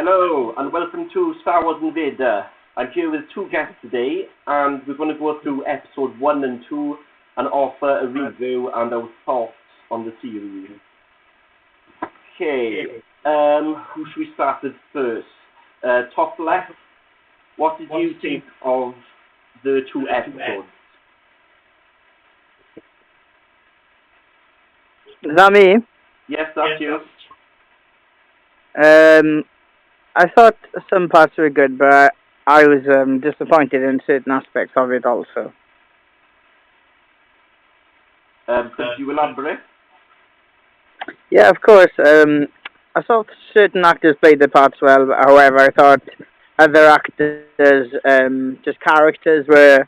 Hello, and welcome to Star Wars InVader. I'm here with two guests today, and we're going to go through episode 1 and 2 and offer a review and our thoughts on the series. Okay, who should we start with first? Top left, what did you think of the two episodes? Is that me? Yes, that's you. I thought some parts were good, but I was disappointed in certain aspects of it also. Could you elaborate? Yeah, of course. I thought certain actors played their parts well, but however, I thought other actors, just characters, were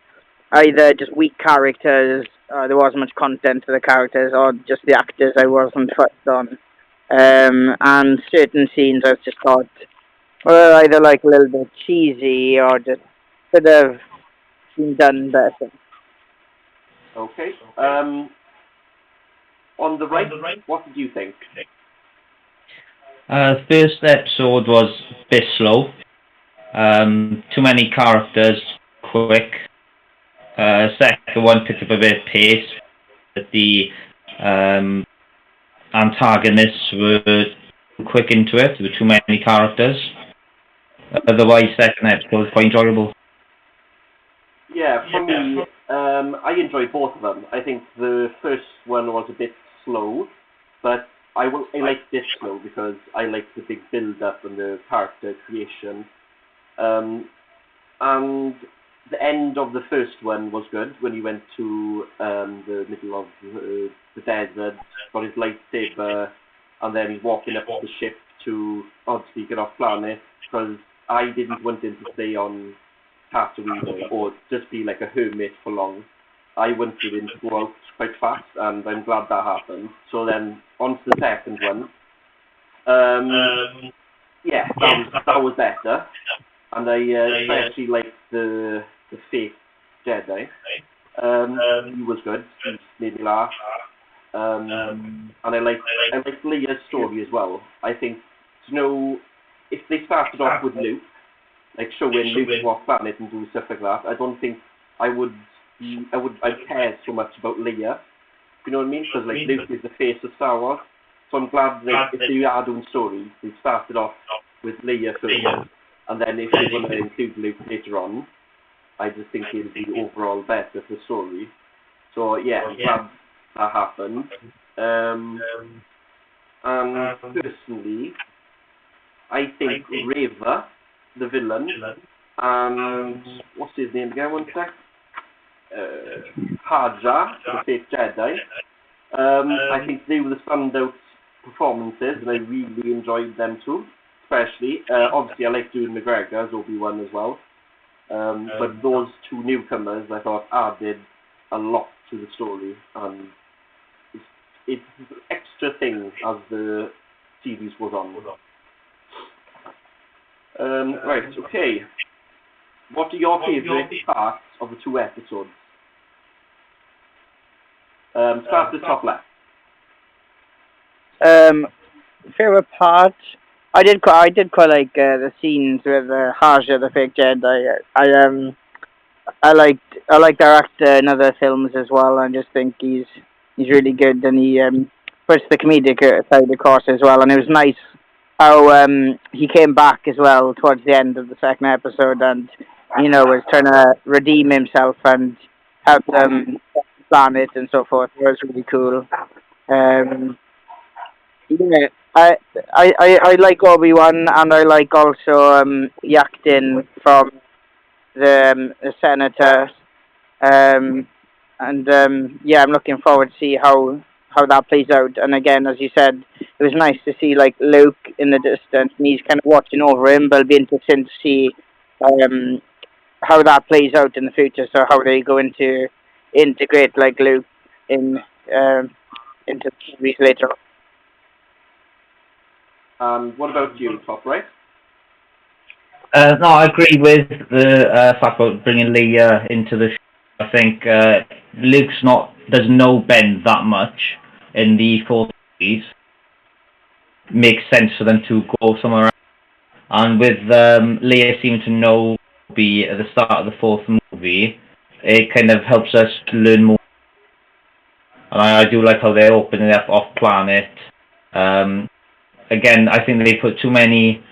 either just weak characters, there wasn't much content to the characters, or just the actors I wasn't fussed on. And certain scenes I just thought were either like a little bit cheesy or just could have been done better. Okay. On the right, what did you think? First episode was a bit slow. Too many characters, quick. Second one picked up a bit of pace, but the antagonists were too quick into it. There were too many characters. Otherwise, second episode was quite enjoyable. Yeah, for me, I enjoyed both of them. I think the first one was a bit slow, but I liked this slow because I liked the big build-up and the character creation. And the end of the first one was good, when he went to the middle of the desert, got his lightsaber, and then he's walking up the ship to obviously get off planet, because I didn't want him to stay on Tatooine or just be like a hermit for long. I wanted him to go out quite fast, and I'm glad that happened. So then, on to the second one. Yeah, that was better. And I especially liked the fake Jedi. He was good. He made me laugh. And I liked Leia's story as well. I think, if they started off with Luke, like showing Luke off planet and do stuff like that, I don't think I'd care so much about Leia. You know what I mean? Because like Luke is the face of Star Wars. So I'm glad that if they are doing stories, they started off with Leia first, and then if they want to include Luke later on, I just think it would be overall better for the story. So yeah, I'm glad that happened. And personally, I think Reva, the villain, and what's his name again? One sec. Haja, the fake Jedi. I think they were the standout performances, and I really enjoyed them too. Especially, obviously, I like Ewan McGregor as Obi Wan as well. But those two newcomers, I thought, added a lot to the story, and it's an extra thing as the series was on. Right, okay. What are your favourite parts of the two episodes? Start with top left. Favorite part? I did quite like the scenes with Haja, the fake Jedi. I liked their actor in other films as well. I just think he's really good, and he puts the comedic side across as well. And it was nice how he came back as well towards the end of the second episode, and was trying to redeem himself and help them plan it and so forth. It was really cool. Yeah, I like Obi Wan, and I like also the acting from the senator. I'm looking forward to see how that plays out. And again, as you said, it was nice to see like Luke in the distance, and he's kind of watching over him. But it'll be interesting to see how that plays out in the future. So how they go into integrate like Luke into the series later on. What about you, top right? No, I agree with the fact about bringing Leia into the show. I think Luke's doesn't know Ben that much in the 4th series. Makes sense for them to go somewhere else. And with Leia seeming to know Obi at the start of the 4th movie, it kind of helps us to learn more. And I do like how they're opening up off planet. Again, I think they put too many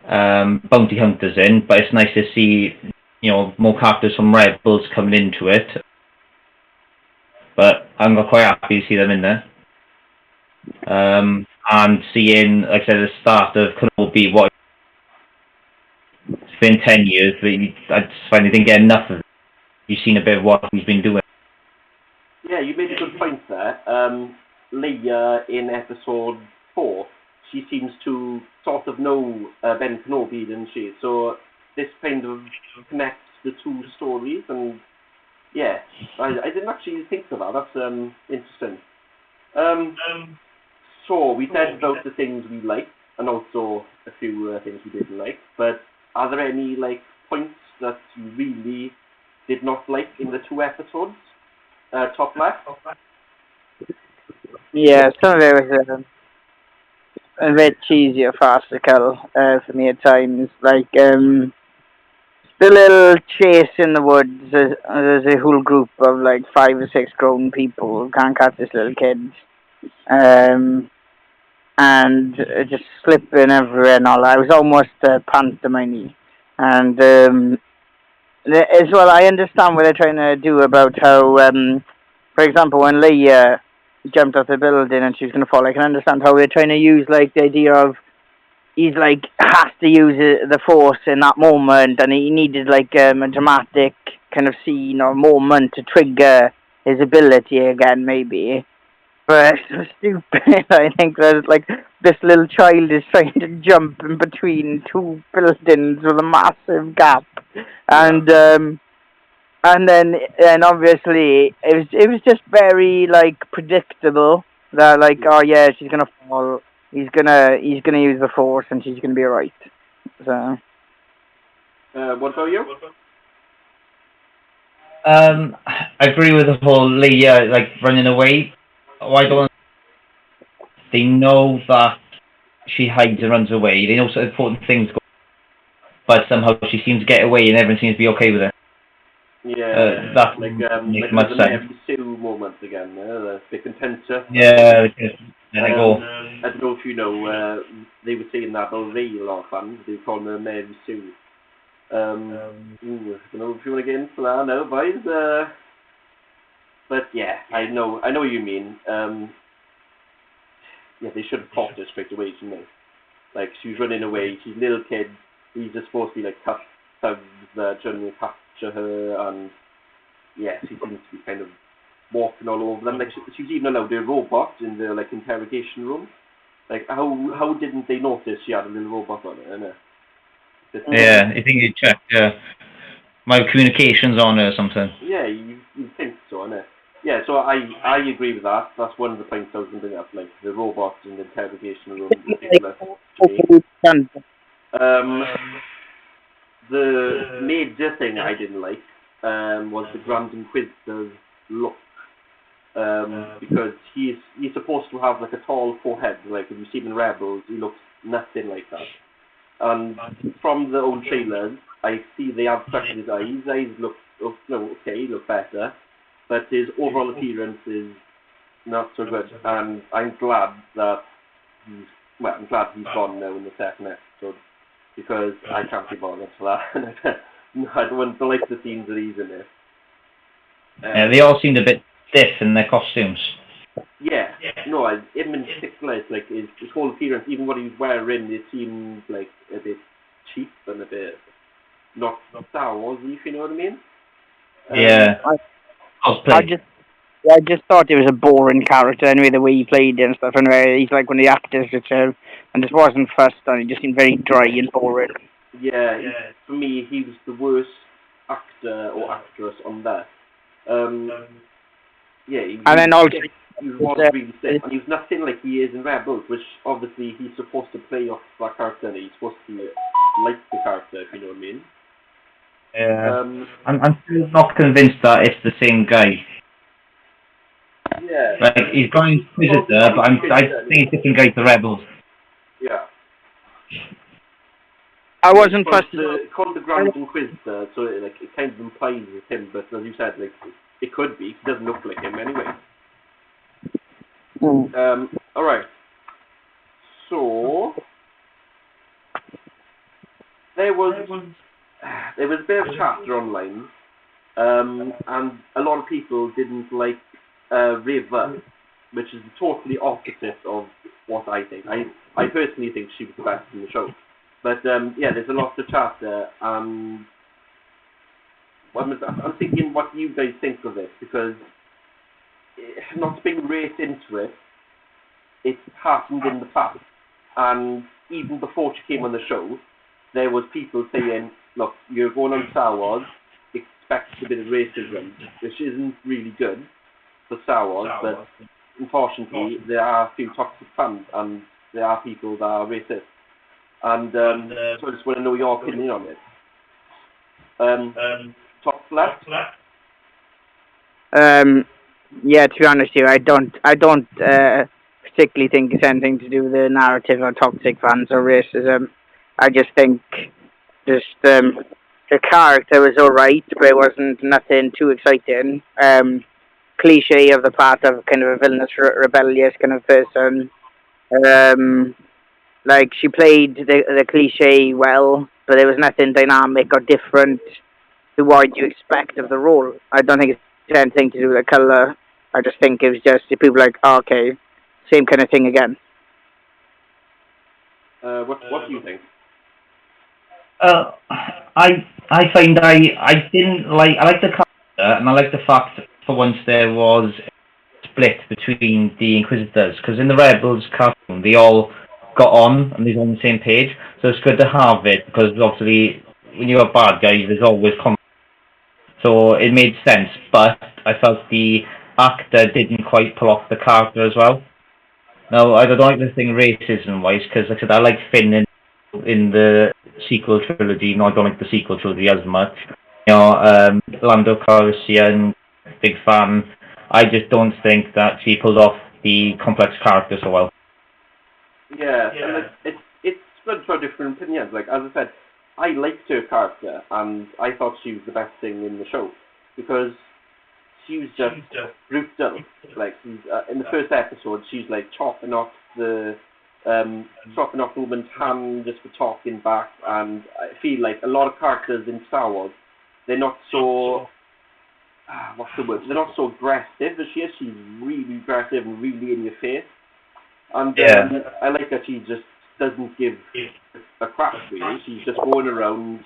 bounty hunters in, but it's nice to see, more characters from Rebels coming into it. But I'm quite happy to see them in there. And seeing, like I said, the start of Kenobi, it's been 10 years, but I just finally didn't get enough of it. You've seen a bit of what he's been doing. Yeah, you made a good point there. Leia in episode 4, she seems to sort of know Ben Kenobi, doesn't she? So this kind of connects the two stories, and yeah, I didn't actually think of that. That's interesting. So we said about the things we liked, and also a few things we didn't like. But are there any points that you really did not like in the 2 episodes? Top left. Yeah, some of it was a bit cheesy or farcical for me at times. Like the little chase in the woods. There's a whole group of 5 or 6 grown people who can't catch this little kid. And just slipping everywhere and all. I was almost pantomime. And as well, I understand what they're trying to do about how, for example, when Leia jumped off the building and she was going to fall, I can understand how they're trying to use the idea of he's has to use the Force in that moment, and he needed a dramatic kind of scene or moment to trigger his ability again, maybe. But it's so stupid. I think that this little child is trying to jump in between 2 buildings with a massive gap, and then obviously it was just very predictable that oh yeah, she's gonna fall. He's gonna use the Force and she's gonna be alright. So. What about you? I agree with the whole Leia running away. Why don't they know that she hides and runs away? They know some important things, but somehow she seems to get away and everyone seems to be okay with it. Yeah, that like much the sense. Mary Sue moment again. The contentious. Yeah, there they go. I don't know if you know. They were saying that about Ray a lot of fans. They call her Mary Sue. I don't know if you want to get into that now, boys. But yeah, I know what you mean. Yeah, they should have caught her straight away, shouldn't they? She was running away. She's a little kid. These are supposed to be tough thugs that trying to capture her, and yeah, she seems to be kind of walking all over them. She was even allowed a robot in the interrogation room. How didn't they notice she had a little robot on her? Innit? Yeah, I think you check. My communications on her or something. Yeah, you think so, innit? Yeah, so I agree with that. That's one of the points I was going to bring up, the robots in the interrogation room. Ridiculous to me. The major thing I didn't like was the Grand Inquisitor's look. Because he's supposed to have a tall forehead, if you see him in Rebels, he looks nothing like that. And from the old trailers, I see they have corrected his eyes. His eyes look okay, look better, but his overall appearance is not so good. And I'm glad that he's gone now in the 2nd episode, because I can't be bothered for that. I don't like the scenes that he's in there. Yeah, they all seemed a bit stiff in their costumes. Yeah, no, him in particular, his whole appearance, even what he was wearing, it seemed a bit cheap and a bit not Star Wars-y, if you know what I mean. Yeah. I just thought he was a boring character anyway, the way he played and stuff, and he's one of the actors and just wasn't fussed on. He just seemed very dry and boring. Yeah, for me, he was the worst actor or actress on that. Yeah, he was really stiff, and he was nothing like he is in Rebels, which obviously he's supposed to play off that character, and he's supposed to be like the character, if you know what I mean. Yeah. I'm still not convinced that it's the same guy. Yeah. He's going Inquisitor, but I think it's different guy to Rebels. Yeah. I wasn't fussed. Called the Grand Inquisitor, so it kind of implies it's him, but as you said, it could be. He doesn't look like him anyway. All right. So there was a bit of chatter online, and a lot of people didn't like Riva, which is totally opposite of what I think. I personally think she was the best in the show. But yeah, there's a lot of chatter. I'm thinking what you guys think of it, because not being raised into it, it happened in the past. And even before she came on the show, there was people saying, look, you're going on Star Wars, expect a bit of racism, which isn't really good for Star Wars, but unfortunately there are a few toxic fans and there are people that are racist. And so I just want to know your opinion on it. Top left? Yeah, to be honest with you, I don't particularly think it's anything to do with the narrative or toxic fans or racism. I just think the character was alright, but it wasn't nothing too exciting. Cliche of the part of kind of a villainous, rebellious kind of person. Like, she played the cliche well, but there was nothing dynamic or different to what you expect of the role. I don't think it's anything to do with the colour. I just think it was just the people like, oh, okay, same kind of thing again. What do you think? I find I didn't like, I like the character, and I like the fact for once there was a split between the Inquisitors, because in the Rebels cartoon they all got on and they're on the same page, so it's good to have it, because obviously when you're a bad guy there's always conflict, so it made sense, but I felt the actor didn't quite pull off the character as well. Now, I don't like the thing racism wise, because like I said, I like Finn in the sequel trilogy. No, I don't like the sequel trilogy as much. You know, Lando Calrissian, big fan. I just don't think that she pulled off the complex character so well. Yeah, and it's good for different opinions. Like, as I said, I liked her character, and I thought she was the best thing in the show, because she was just brutal. Like, in the first episode, she's like chopping off the woman's hand just for talking back, and I feel like a lot of characters in Star Wars, they're not so what's the word? They're not so aggressive as she is. She's really aggressive and really in your face. And I like that she just doesn't give a crap, really. She's just going around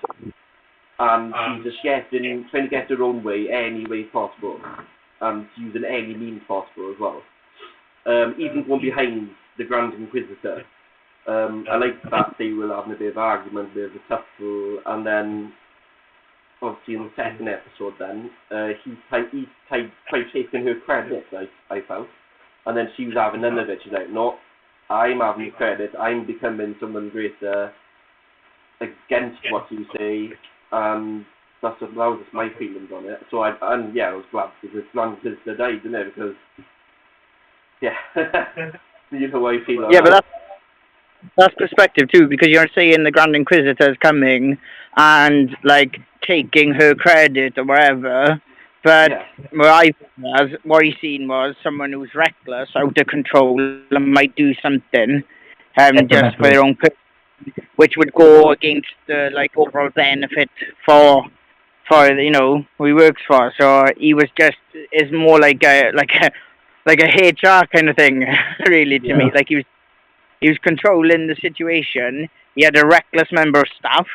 and she's just trying to get her own way any way possible, and using any means possible as well. Even going behind the Grand Inquisitor. I like that they were having a bit of argument, a bit of a tussle, and then obviously in the second episode then, he tried taking her credit, I felt. And then she was having none of it. She's like, no, I'm having the credit. I'm becoming someone greater against what you say. And that was just my feelings on it. So I was glad because Grand Inquisitor died, didn't it? Because, yeah, you know how I feel. Yeah, but that's perspective too, because you're saying the Grand Inquisitor is coming and like taking her credit or whatever. But what he seen was someone who's reckless, out of control, and might do something just for their own purpose, which would go against the overall benefit for who he works for. So he was is more like a HR kind of thing, really, to me. Like he was controlling the situation. He had a reckless member of staff,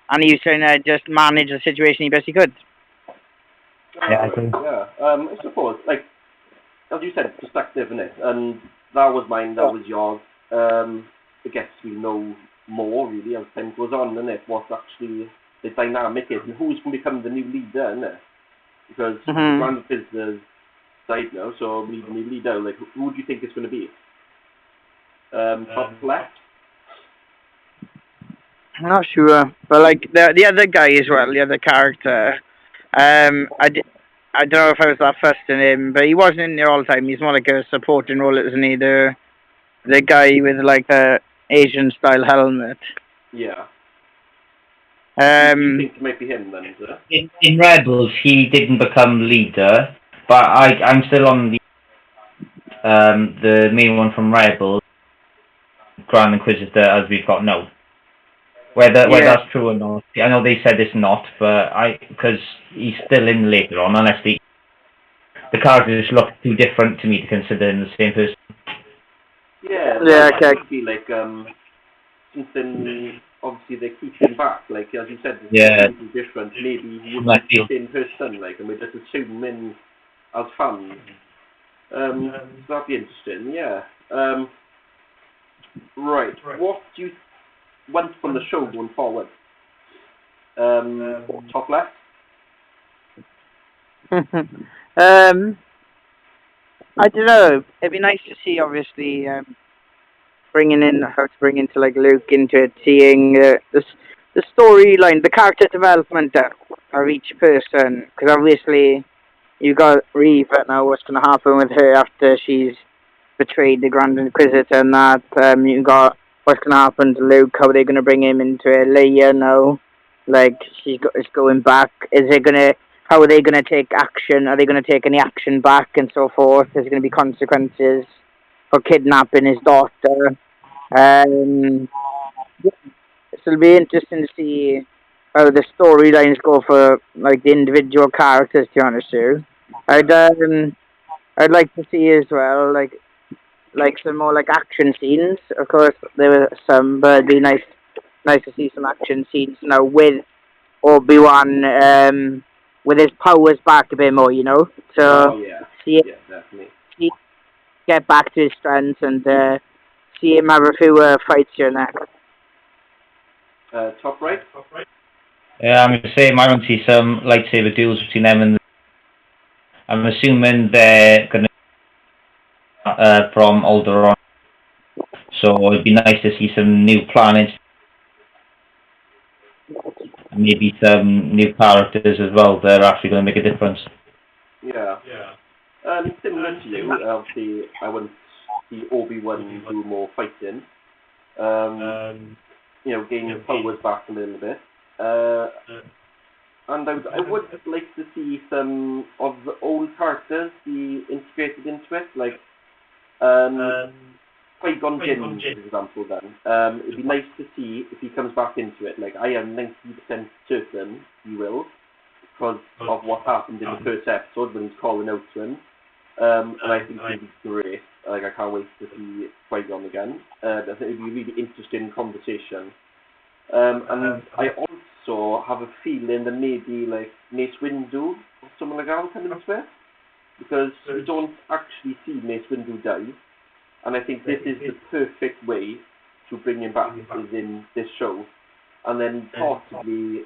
and he was trying to just manage the situation the best he could. Yeah, I agree. I suppose, like, as you said, perspective, innit? And that was mine, that was yours. I guess we know more, really, as time goes on, innit? What actually the dynamic is, and who's going to become the new leader, innit? Because the Grand Inquisitor's died now, so we need a new leader. Like, who do you think it's going to be? Top left? I'm not sure, but like the other guy as well, the other character. I don't know if I was that fussed in him, but he wasn't in there all the time. He's more like a supporting role, isn't he? The guy with like a Asian style helmet. Yeah. You think it might be him then, is it? In Rebels, he didn't become leader, but I'm still on the main one from Rebels, Grand Inquisitor, as we've got now. Whether that's true or not, I know they said it's not, but because he's still in later on, unless the characters look too different to me to consider him the same person. Yeah, okay. It could be like something. Obviously, they keep him back. Like as you said, it's too different. Maybe he was the same person. Like, and we just assume him as fans. So that'd be interesting. Yeah. Right. What do you want from the show going forward? Top left. I don't know. It'd be nice to see, obviously, bringing into like Luke into it, seeing the storyline, the character development of each person. Because obviously, you got Reva now. What's going to happen with her after she's betrayed the Grand Inquisitor, and that you got what's going to happen to Luke? How are they going to bring him into it? Leia now, like is going back. How are they going to take action? Are they going to take any action back and so forth? There's going to be consequences for kidnapping his daughter. It'll be interesting to see how the storylines go for like the individual characters. To be honest, too, I'd like to see as well like some more like action scenes. Of course, there were some, but it'd be nice to see some action scenes now with Obi Wan with his powers back a bit more, you know. So Definitely. Get back to his strengths and see him have a few fights here and there. Top right. Yeah, I'm going to say I want to see some lightsaber duels between them, and I'm assuming they're going to from Alderaan. So it'd be nice to see some new planets, maybe some new characters as well that are actually going to make a difference. Yeah. Similar to you, obviously, I want to see Obi-Wan do more fighting. Gain his powers back a little bit. And I would like to see some of the old characters be integrated into it, like Qui-Gon Jinn, for example, then. It'd be nice to see if he comes back into it. Like, I am 90% certain he will, because of what happened in the first episode when he's calling out to him. And I think it'd be great. Like, I can't wait to see Qui-Gon again. I think it'd be a really interesting conversation. And I also have a feeling that maybe, like, Mace Windu or someone like that will come into it. Because we don't actually see Mace Windu die. And I think this is the perfect way to bring him back, is in this show. And then possibly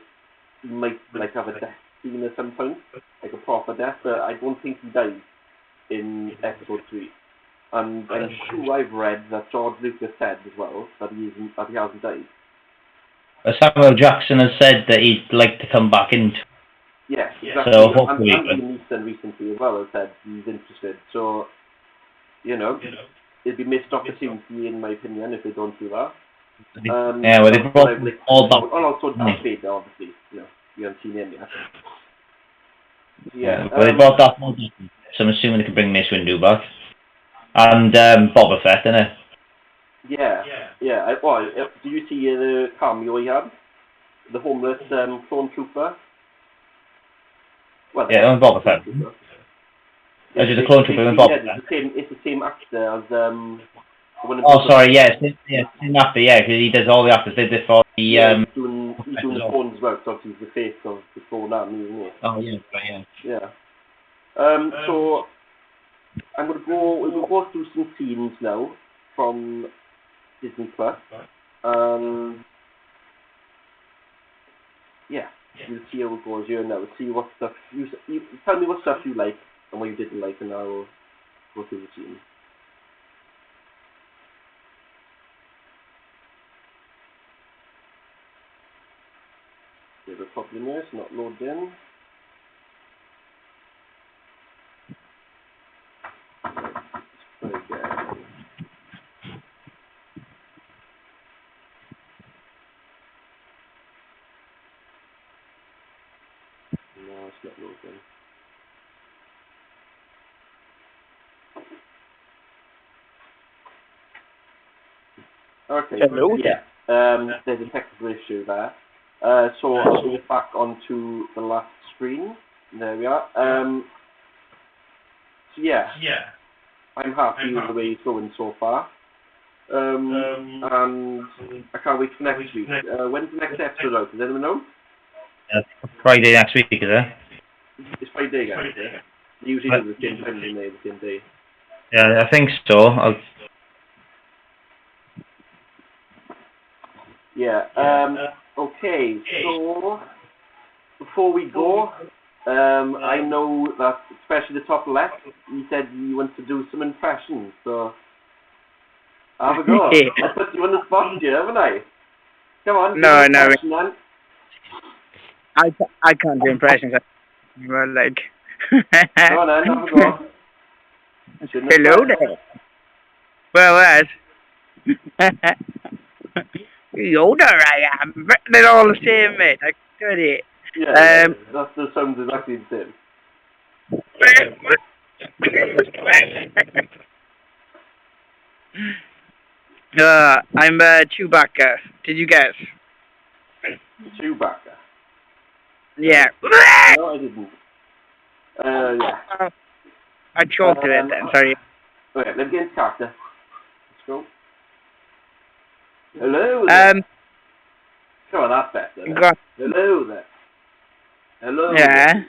he might like have a death scene at some point, like a proper death, but I don't think he died in episode 3. And I'm sure I've read that George Lucas said as well that he hasn't died. Samuel Jackson has said that he'd like to come back into. Yes, exactly. So hopefully, and Liam Neeson recently as well has said he's interested. So, it'd be missed opportunity in my opinion if they don't do that. They brought all back. And also Darth Vader, obviously. We haven't seen him yet. They brought that one. So I'm assuming they can bring Mace Windu back. And Boba Fett, innit? Yeah. Do you see the cameo he had? The homeless clone trooper? Well, Boba Fett. Is the clone trooper and Boba Fett? It's the same actor as same actor, because he does all the actors. Did it for the he's doing the clones as well, so he's the face of the clone army, isn't he? Oh yeah, right, yeah. Yeah. So we'll go through some scenes now from Disney Plus. We'll see how it goes here now. We'll see what stuff you tell me what stuff you like and what you didn't like, and I'll go through the scenes. The problem is not loaded in. not loading. Okay, Hello. yeah. There's a technical issue there. So I'll bring it back onto the last screen. There we are. So yeah, I'm happy with the way it's going so far. And I can't wait for next week. When's the next episode out? Does anyone know? Friday next week, is it? It's Friday, guys. Yeah? They usually do the same time, don't they? The same day. Yeah, I think so. Yeah. Okay. So before we go, I know that especially the top left, you said you want to do some impressions. So have a go. I put you on the spot here, haven't I? Come on. No. Impression, man. I can't do impressions. Well, like. Go on, then, have a go. Hello there. Well, that's. Yoda, I am. They're all the same, mate. I got it. Yeah, that sounds exactly the same. I'm Chewbacca. Did you guess? Chewbacca. Yeah. No, I didn't. Yeah. I choked it then, sorry. Okay, let's get into character. Let's go. Hello there. Come on, that's better. Hello there. Hello yeah.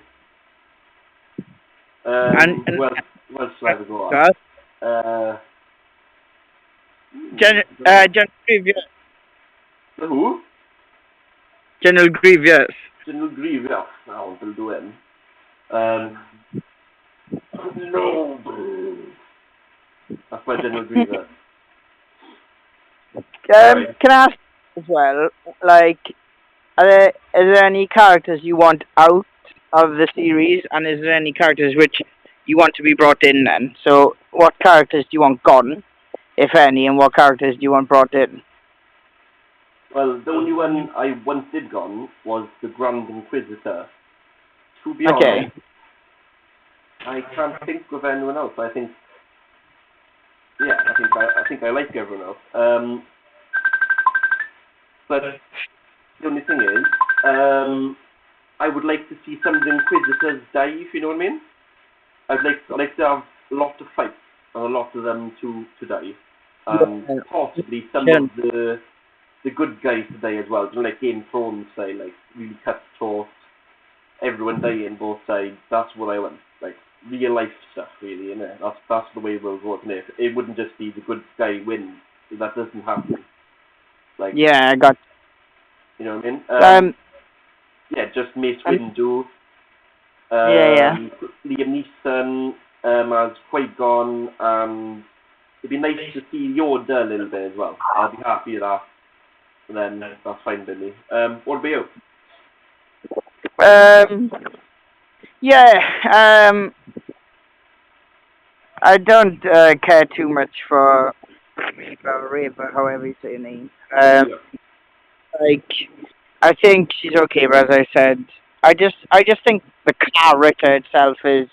there. Well, shall I go on? General Grievous. Who? General Grievous. General Grievous. I want to do him. No. That's my General Grievous. Can I ask as well, like, is there any characters you want out of the series, and is there any characters which you want to be brought in then? So, what characters do you want gone, if any, and what characters do you want brought in? Well, the only one I wanted gone was the Grand Inquisitor. To be Okay. honest, I can't think of anyone else. I think I like everyone else. But the only thing is, I would like to see some of the Inquisitors die, if you know what I mean. I'd like to have a lot of fights and a lot of them to die. And possibly some of the good guys to die as well. You know, like Game of Thrones style, like really cutthroat, everyone dying both sides. That's what I want. Like real life stuff, really, innit? That's the way we'll go, innit? It wouldn't just be the good guy wins. That doesn't happen. Like, yeah, I got. You know what I mean? Yeah, just Mace Windu. Liam Neeson as Qui-Gon, and it'd be nice to see Yoda a little bit as well. I'll be happy with that. And then that's fine with me. What about you? I don't care too much for Reva, however you say her name. Like, I think she's okay, but as I said, I just think the character itself is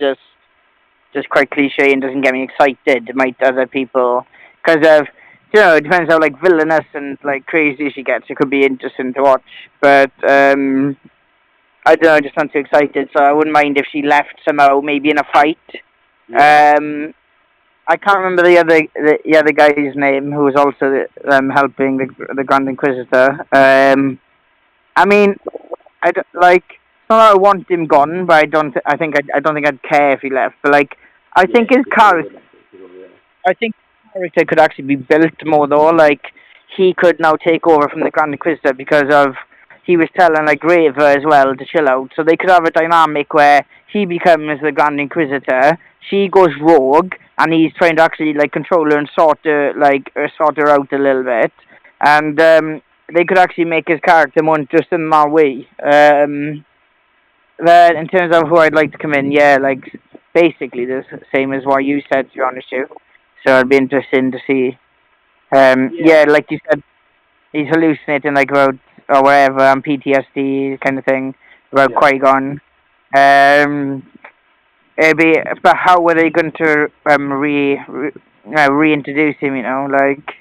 just quite cliche and doesn't get me excited. It might other people, because of, you know, it depends how like villainous and like crazy she gets. It could be interesting to watch, but I don't know, just not too excited. So I wouldn't mind if she left somehow, maybe in a fight. Yeah. I can't remember the other guy's name who was also helping the Grand Inquisitor. I mean, I don't, like, it's not that I want him gone, but I don't think I'd care if he left. But like, I think his character could actually be built more though. Like, he could now take over from the Grand Inquisitor because of he was telling like Reva as well to chill out. So they could have a dynamic where he becomes the Grand Inquisitor, she goes rogue, and he's trying to actually like control her and sort her out a little bit. And they could actually make his character more interesting in that way. But in terms of who I'd like to come in, yeah, like basically the same as what you said, to be honest with you. So it'd be interesting to see. Yeah, like you said, he's hallucinating like about or whatever, and PTSD kind of thing about Qui-Gon. Maybe, but how are they going to reintroduce him? You know, like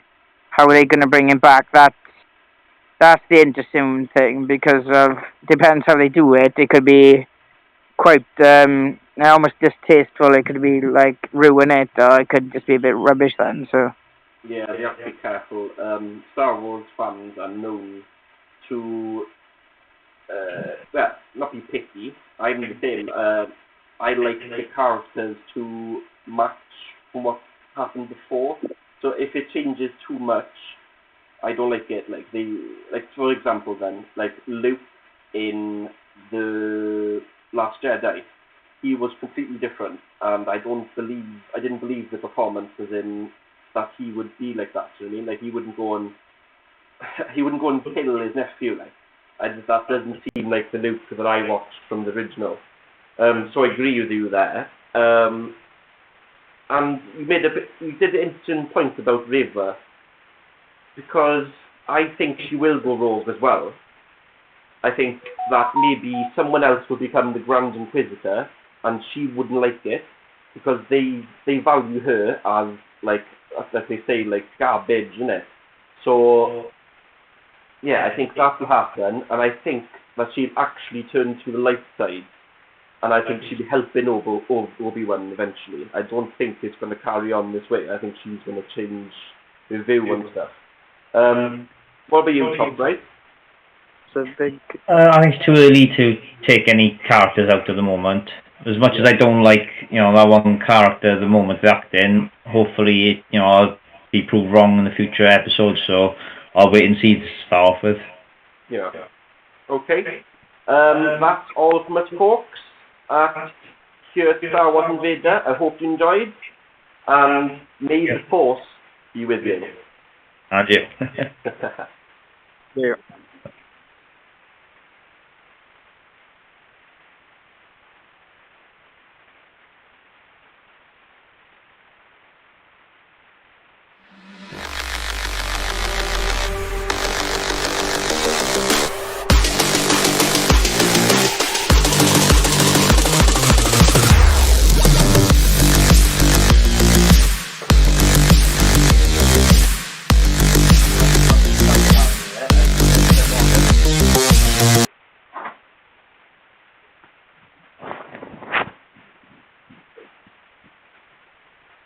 how are they going to bring him back? That's the interesting thing because depends how they do it. It could be quite almost distasteful. It could be like ruin it, or it could just be a bit rubbish then. So Yeah, they have to be careful. Star Wars fans are known to, well, not be picky. I'm the same. I like the characters to match from what happened before. So if it changes too much, I don't like it. Like for example, then like Luke in the Last Jedi, he was completely different, and I didn't believe the performance as in that he would be like that. You know what I mean? Like he wouldn't go and kill his nephew. Like that doesn't seem like the Luke that I watched from the original. So I agree with you there. And you did an interesting point about Reva, because I think she will go rogue as well. I think that maybe someone else will become the Grand Inquisitor, and she wouldn't like it because they value her as like they say, like garbage, innit? So yeah, I think that will happen, and I think that she'll actually turn to the light side, and I think she'll be helping Obi-Wan eventually. I don't think it's going to carry on this way. I think she's going to change her view and stuff. What about you, Top, right? so big. I think it's too early to take any characters out at the moment. As much as I don't like, that one character at the moment, the acting, hopefully, I'll be proved wrong in the future episodes, so I'll wait and see to start off with. Yeah. Okay. That's all from us, folks. Here at Star Wars InVader. I hope you enjoyed, and may the Force be with you. And you. Yeah.